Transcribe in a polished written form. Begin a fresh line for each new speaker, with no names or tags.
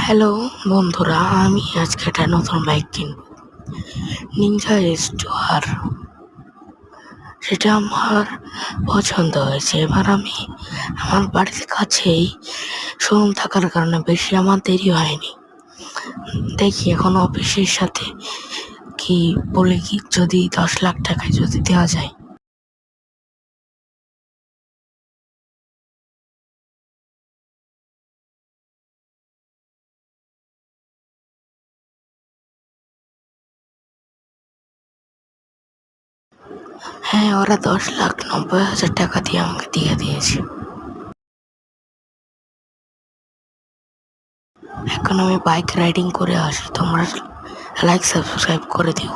Hello বন্ধুরা, আমি আজকে একটা নতুন বাইক কিনব, নিনজা S2R। সেটা আমার পছন্দ হয়েছে। এবার আমি আমার বাড়ির কাছেই শোরুম থাকার কারণে বেশি আমার দেরি হয়নি। দেখি এখন অফিসের সাথে কি বলে, কি যদি 10 লাখ টাকায় যদি দেওয়া যায়। হ্যাঁ, ওরা 10,90,000 টাকা দিয়ে আমাকে দিয়ে দিয়েছে। এখন আমি বাইক রাইডিং করে আসি, তোমরা লাইক সাবস্ক্রাইব করে দিও।